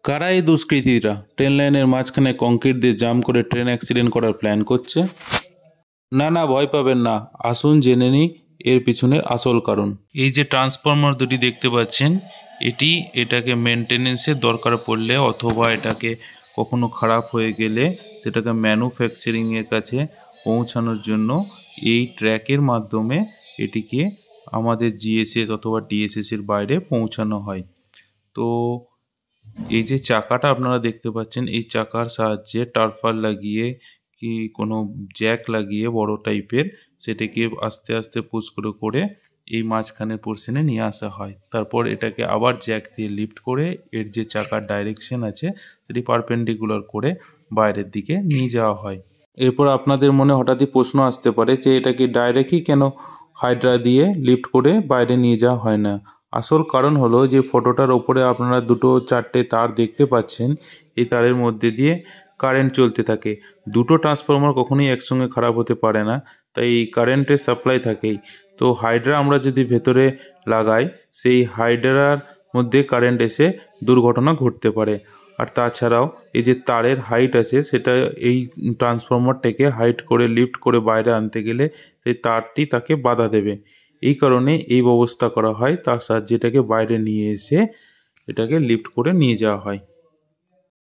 কারা এই দুষ্কৃতীরা ট্রেন লাইনের মাঝখানে কংক্রিট দিয়ে জাম করে ট্রেন অ্যাক্সিডেন্ট করার প্ল্যান করছে? না, ভয় পাবেন না, আসুন জেনে নিই এর পিছনের আসল কারণ। এই যে ট্রান্সফরমার দুটি দেখতে পাচ্ছেন, এটাকে মেনটেনেন্সের দরকার পড়লে অথবা এটাকে কখনো খারাপ হয়ে গেলে সেটাকে ম্যানুফ্যাকচারিংয়ের কাছে পৌঁছানোর জন্য এই ট্র্যাকের মাধ্যমে এটিকে আমাদের জিএসএস অথবা ডিএসএস এর বাইরে পৌঁছানো হয়। তো এই যে চাকাটা আপনারা দেখতে পাচ্ছেন, এই চাকার সাহায্যে টারফার লাগিয়ে কি কোনো জ্যাক লাগিয়ে বড় টাইপের সেটাকে আস্তে আস্তে পুশ করে করে এই মাঝখানের পোর্শনে নিয়ে আসা হয়। তারপর এটাকে আবার জ্যাক দিয়ে লিফট করে এর যে চাকার ডাইরেকশন আছে সেটি পারপেন্ডিকুলার করে বাইরের দিকে নিয়ে যাওয়া হয়। এরপর আপনাদের মনে হঠাৎই প্রশ্ন আসতে পারে যে এটা কি ডাইরেক্টই কেন হাইড্রা দিয়ে লিফট করে বাইরে নিয়ে যাওয়া হয় না? আসল কারণ হলো যে ফটোটার ওপরে আপনারা দুটো চারটে তার দেখতে পাচ্ছেন, এই তারের মধ্যে দিয়ে কারেন্ট চলতে থাকে। দুটো ট্রান্সফরমার কখনোই একসঙ্গে খারাপ হতে পারে না, তাই কারেন্টের সাপ্লাই থাকেই। তো হাইড্রা আমরা যদি ভেতরে লাগাই, সেই হাইড্রার মধ্যে কারেন্ট এসে দুর্ঘটনা ঘটতে পারে। আর তাছাড়াও এই যে তারের হাইট আছে সেটা এই ট্রান্সফরমারটাকে হাইট করে লিফট করে বাইরে আনতে গেলে সেই তারটি তাকে বাধা দেবে। এই কারণে এই ব্যবস্থা করা হয়, তার সাহায্যে এটাকে বাইরে নিয়ে এসে এটাকে লিফট করে নিয়ে যাওয়া হয়।